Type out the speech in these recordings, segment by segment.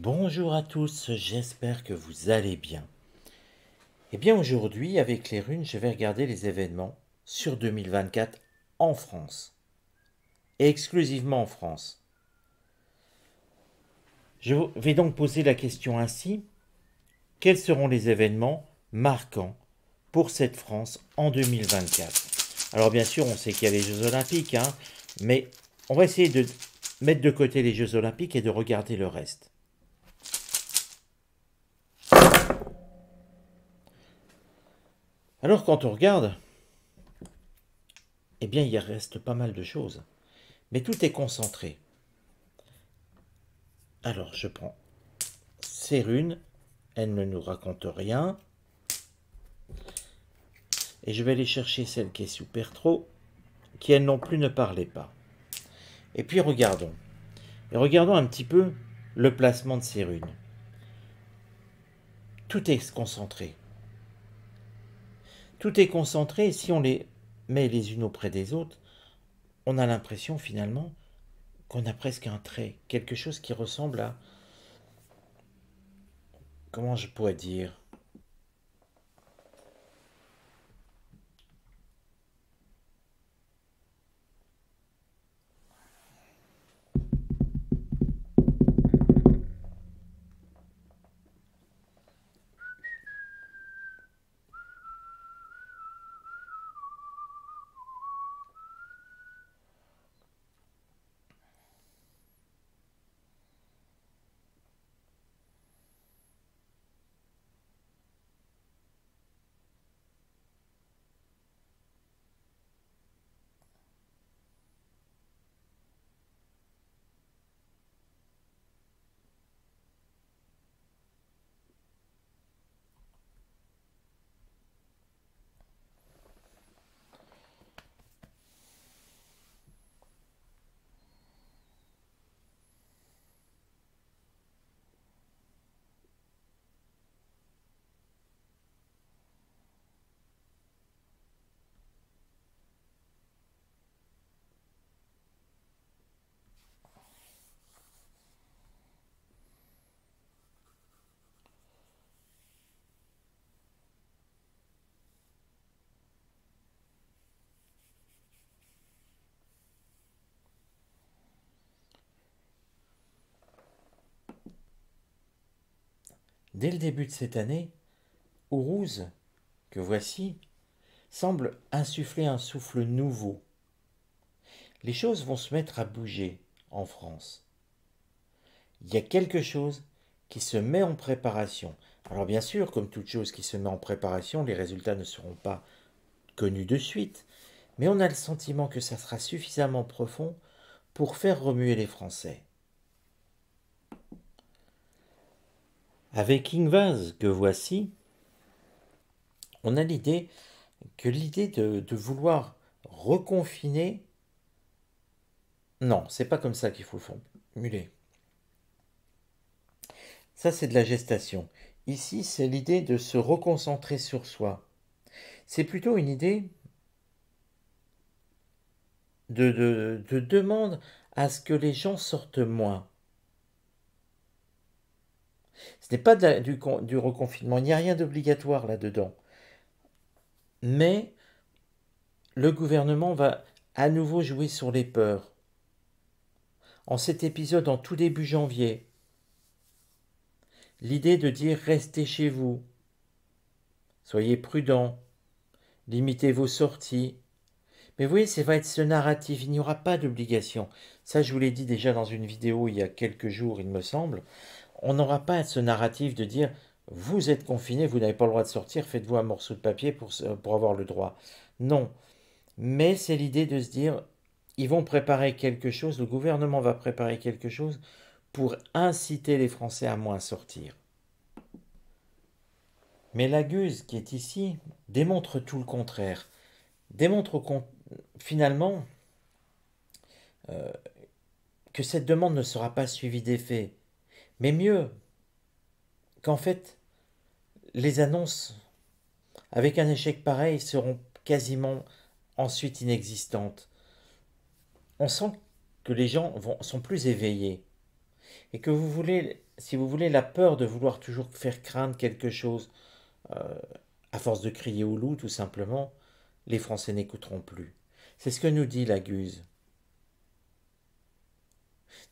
Bonjour à tous, j'espère que vous allez bien. Eh bien aujourd'hui, avec les runes, je vais regarder les événements sur 2024 en France. Et exclusivement en France. Je vais donc poser la question ainsi. Quels seront les événements marquants pour cette France en 2024? Alors bien sûr, on sait qu'il y a les Jeux Olympiques, mais on va essayer de mettre de côté les Jeux Olympiques et de regarder le reste. Alors quand on regarde, eh bien il reste pas mal de choses. Mais tout est concentré. Alors je prends ces runes, elles ne nous racontent rien. Et je vais aller chercher celle qui est sous Pertro, qui elle non plus ne parlait pas. Et puis regardons. Et regardons un petit peu le placement de ces runes. Tout est concentré. Tout est concentré et si on les met les unes auprès des autres, on a l'impression finalement qu'on a presque un trait. Quelque chose qui ressemble à... Comment je pourrais dire? Dès le début de cette année, Ourouz, que voici, semble insuffler un souffle nouveau. Les choses vont se mettre à bouger en France. Il y a quelque chose qui se met en préparation. Alors bien sûr, comme toute chose qui se met en préparation, les résultats ne seront pas connus de suite, mais on a le sentiment que ça sera suffisamment profond pour faire remuer les Français. Avec Ingvaz, que voici, on a l'idée de vouloir reconfiner. Non, c'est pas comme ça qu'il faut formuler. Ça, c'est de la gestation. Ici, c'est l'idée de se reconcentrer sur soi. C'est plutôt une idée de demande à ce que les gens sortent moins. Ce n'est pas du reconfinement, il n'y a rien d'obligatoire là-dedans. Mais le gouvernement va à nouveau jouer sur les peurs. En cet épisode, en tout début janvier, l'idée de dire restez chez vous, soyez prudents, limitez vos sorties. Mais vous voyez, ça va être ce narratif, il n'y aura pas d'obligation. Ça, je vous l'ai dit déjà dans une vidéo il y a quelques jours, il me semble. On n'aura pas ce narratif de dire vous êtes confiné, vous n'avez pas le droit de sortir, faites-vous un morceau de papier pour avoir le droit. Non. Mais c'est l'idée de se dire ils vont préparer quelque chose, le gouvernement va préparer quelque chose pour inciter les Français à moins sortir. Mais la Guse qui est ici démontre tout le contraire. Démontre finalement que cette demande ne sera pas suivie d'effet. Mais mieux, qu'en fait, les annonces, avec un échec pareil, seront quasiment ensuite inexistantes. On sent que les gens sont plus éveillés. et que vous voulez, si vous voulez, la peur de vouloir toujours faire craindre quelque chose, à force de crier au loup, tout simplement, les Français n'écouteront plus. C'est ce que nous dit la Guse.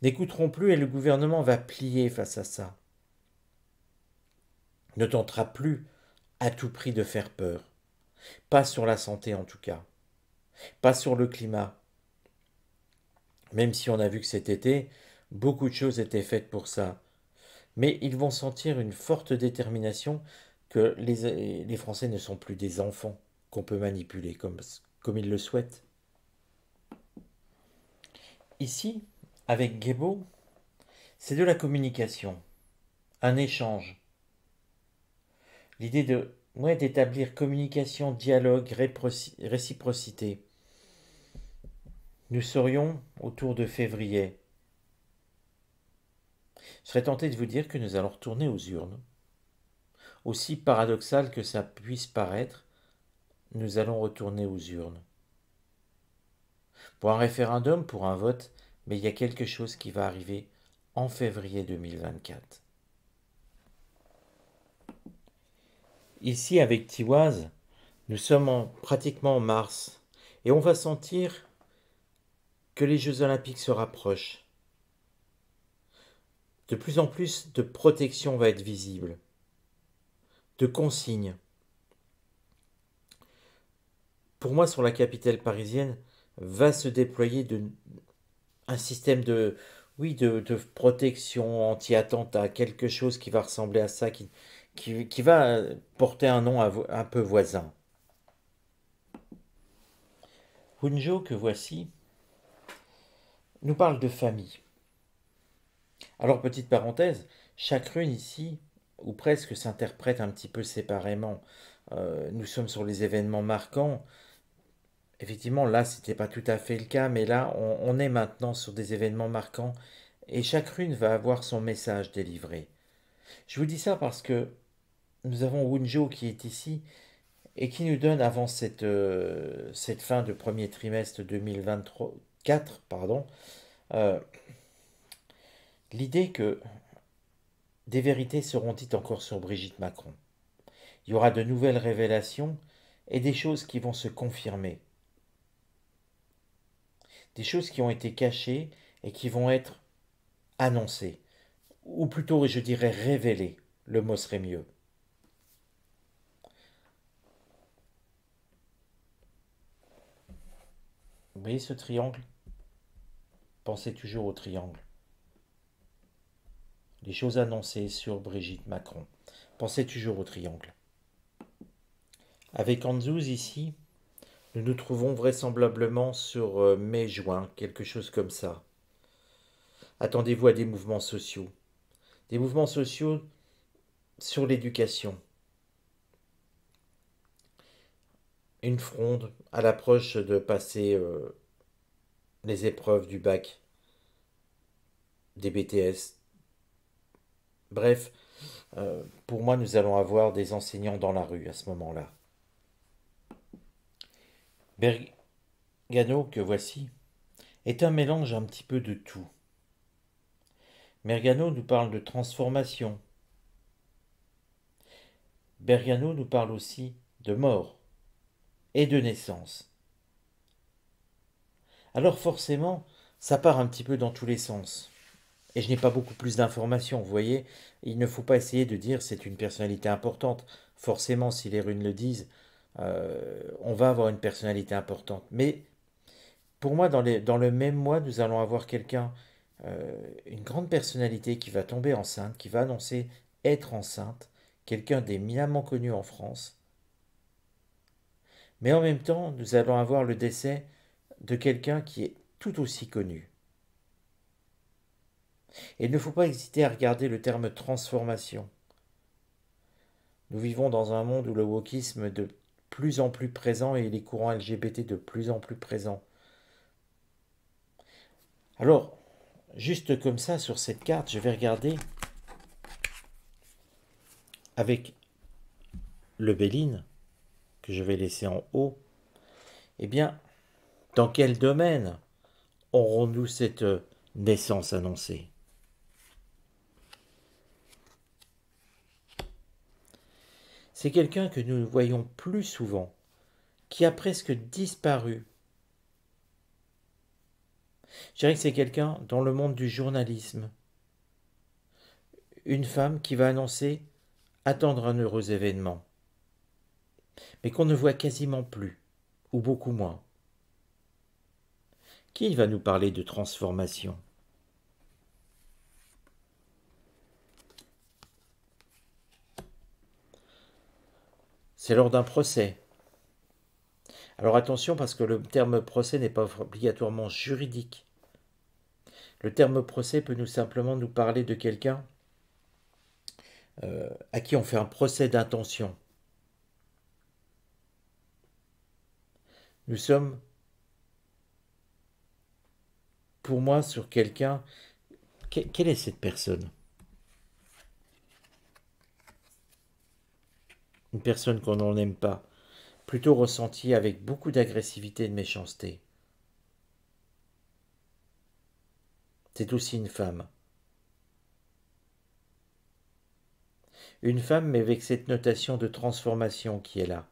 N'écouteront plus et le gouvernement va plier face à ça. Ne tentera plus à tout prix de faire peur. Pas sur la santé en tout cas. Pas sur le climat. Même si on a vu que cet été, beaucoup de choses étaient faites pour ça. Mais ils vont sentir une forte détermination que les Français ne sont plus des enfants qu'on peut manipuler comme ils le souhaitent. Ici, avec Guébo, c'est de la communication, un échange. L'idée d'établir communication, dialogue, réciprocité. Nous serions autour de février. Je serais tenté de vous dire que nous allons retourner aux urnes. Aussi paradoxal que ça puisse paraître, nous allons retourner aux urnes. Pour un référendum, pour un vote, mais il y a quelque chose qui va arriver en février 2024. Ici, avec Tiwaz, nous sommes pratiquement en mars, et on va sentir que les Jeux Olympiques se rapprochent. De plus en plus de protection va être visible, de consignes. Pour moi, sur la capitale parisienne, va se déployer un système de protection anti-attentat, quelque chose qui va ressembler à ça, qui va porter un nom un peu voisin. Hunjo, que voici, nous parle de famille. Alors, petite parenthèse, chaque rune ici, ou presque, s'interprète un petit peu séparément. Nous sommes sur les événements marquants. Effectivement, là, c'était pas tout à fait le cas, mais là, on est maintenant sur des événements marquants et chaque rune va avoir son message délivré. Je vous dis ça parce que nous avons Wunjo qui est ici et qui nous donne, avant cette fin de premier trimestre 2024, pardon, euh, l'idée que des vérités seront dites encore sur Brigitte Macron. Il y aura de nouvelles révélations et des choses qui vont se confirmer. Des choses qui ont été cachées et qui vont être annoncées. Ou plutôt, je dirais, révélées. Le mot serait mieux. Vous voyez ce triangle? Pensez toujours au triangle. Les choses annoncées sur Brigitte Macron. Pensez toujours au triangle. Avec Anzouz ici, nous nous trouvons vraisemblablement sur mai-juin, quelque chose comme ça. Attendez-vous à des mouvements sociaux. Des mouvements sociaux sur l'éducation. Une fronde à l'approche de passer les épreuves du bac, des BTS. Bref, pour moi, nous allons avoir des enseignants dans la rue à ce moment-là. Bergano, que voici, est un mélange un petit peu de tout. Bergano nous parle de transformation. Bergano nous parle aussi de mort et de naissance. Alors forcément, ça part un petit peu dans tous les sens. Et je n'ai pas beaucoup plus d'informations, vous voyez. Il ne faut pas essayer de dire c'est une personnalité importante. Forcément, si les runes le disent, on va avoir une personnalité importante. Mais pour moi, dans le même mois, nous allons avoir quelqu'un, une grande personnalité qui va tomber enceinte, qui va annoncer être enceinte, quelqu'un d'éminemment connu en France. Mais en même temps, nous allons avoir le décès de quelqu'un qui est tout aussi connu. Et il ne faut pas hésiter à regarder le terme transformation. Nous vivons dans un monde où le wokisme est de plus en plus présent et les courants LGBT de plus en plus présents. Alors, juste comme ça, sur cette carte, je vais regarder avec le Béline, que je vais laisser en haut. Eh bien, dans quel domaine aurons-nous cette naissance annoncée? C'est quelqu'un que nous ne voyons plus souvent, qui a presque disparu. Je dirais que c'est quelqu'un dans le monde du journalisme. Une femme qui va annoncer attendre un heureux événement, mais qu'on ne voit quasiment plus, ou beaucoup moins. Qui va nous parler de transformation? C'est lors d'un procès. Alors attention parce que le terme procès n'est pas obligatoirement juridique. Le terme procès peut simplement nous parler de quelqu'un à qui on fait un procès d'intention. Nous sommes, pour moi, sur quelqu'un. Quelle est cette personne? Une personne qu'on n'aime pas, plutôt ressentie avec beaucoup d'agressivité et de méchanceté. C'est aussi une femme. Une femme, mais avec cette notation de transformation qui est là.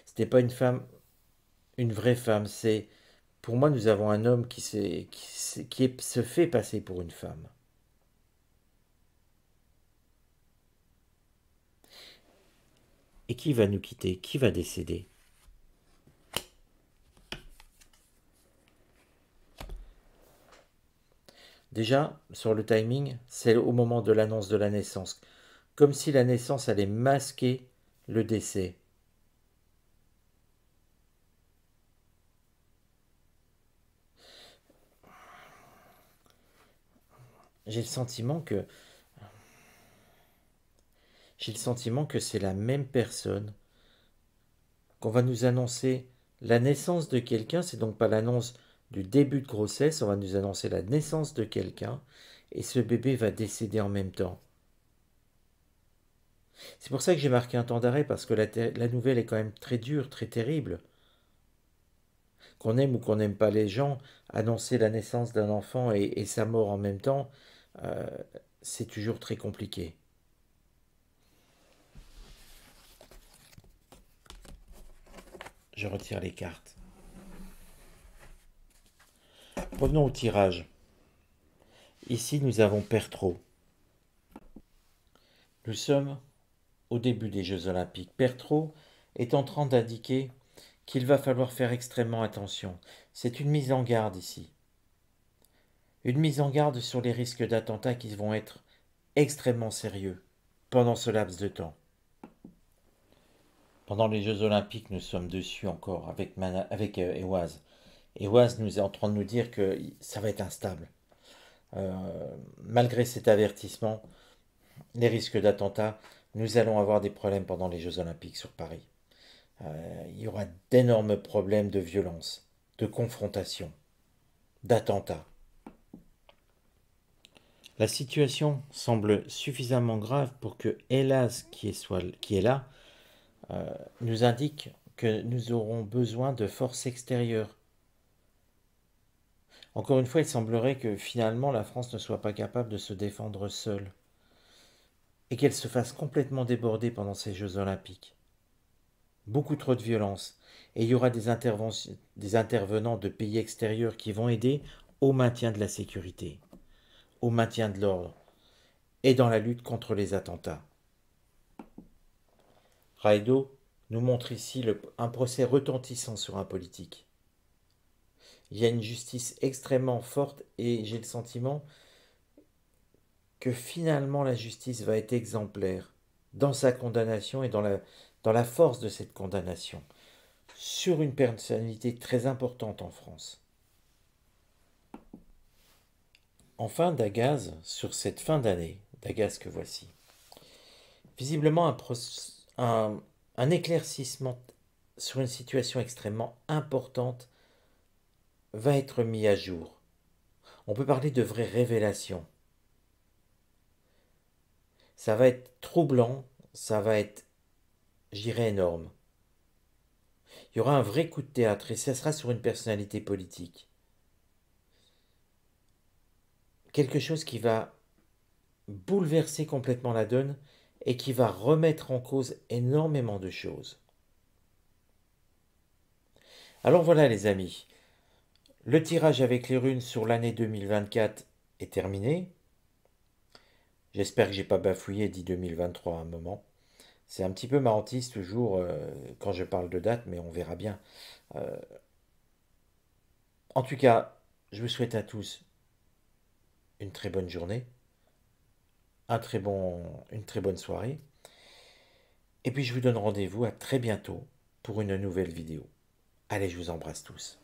Ce n'est pas une femme, une vraie femme, c'est... Pour moi, nous avons un homme qui se fait passer pour une femme. Et qui va nous quitter? Qui va décéder? Déjà, sur le timing, c'est au moment de l'annonce de la naissance. Comme si la naissance allait masquer le décès. J'ai le sentiment que c'est la même personne qu'on va nous annoncer la naissance de quelqu'un. C'est donc pas l'annonce du début de grossesse, on va nous annoncer la naissance de quelqu'un et ce bébé va décéder en même temps. C'est pour ça que j'ai marqué un temps d'arrêt parce que la nouvelle est quand même très dure, très terrible. Qu'on aime ou qu'on n'aime pas les gens, annoncer la naissance d'un enfant et sa mort en même temps, euh, c'est toujours très compliqué. Je retire les cartes. Revenons au tirage. Ici, nous avons Pertro. Nous sommes au début des Jeux Olympiques. Pertro est en train d'indiquer qu'il va falloir faire extrêmement attention. C'est une mise en garde ici. Une mise en garde sur les risques d'attentats qui vont être extrêmement sérieux pendant ce laps de temps. Pendant les Jeux Olympiques, nous sommes dessus encore avec Ewaz. Ewaz nous est en train de nous dire que ça va être instable. Malgré cet avertissement, les risques d'attentats, nous allons avoir des problèmes pendant les Jeux Olympiques sur Paris. Il y aura d'énormes problèmes de violence, de confrontation, d'attentats. La situation semble suffisamment grave pour que Hélas qui est là nous indique que nous aurons besoin de forces extérieures. Encore une fois, il semblerait que finalement la France ne soit pas capable de se défendre seule et qu'elle se fasse complètement déborder pendant ces Jeux Olympiques. Beaucoup trop de violence et il y aura des intervenants de pays extérieurs qui vont aider au maintien de la sécurité, au maintien de l'ordre et dans la lutte contre les attentats. Raido nous montre ici un procès retentissant sur un politique. Il y a une justice extrêmement forte et j'ai le sentiment que finalement la justice va être exemplaire dans sa condamnation et dans la force de cette condamnation sur une personnalité très importante en France. Enfin, Dagaz, sur cette fin d'année, Dagaz que voici, visiblement un éclaircissement sur une situation extrêmement importante va être mis à jour. On peut parler de vraies révélations. Ça va être troublant, ça va être, j'irais, énorme. Il y aura un vrai coup de théâtre et ça sera sur une personnalité politique. Quelque chose qui va bouleverser complètement la donne et qui va remettre en cause énormément de choses. Alors voilà les amis, le tirage avec les runes sur l'année 2024 est terminé. J'espère que j'ai pas bafouillé, dit 2023 à un moment. C'est un petit peu marrantiste toujours quand je parle de date, mais on verra bien. Euh, En tout cas, je vous souhaite à tous une très bonne journée, une très bonne soirée. Et puis je vous donne rendez-vous à très bientôt pour une nouvelle vidéo. Allez, je vous embrasse tous.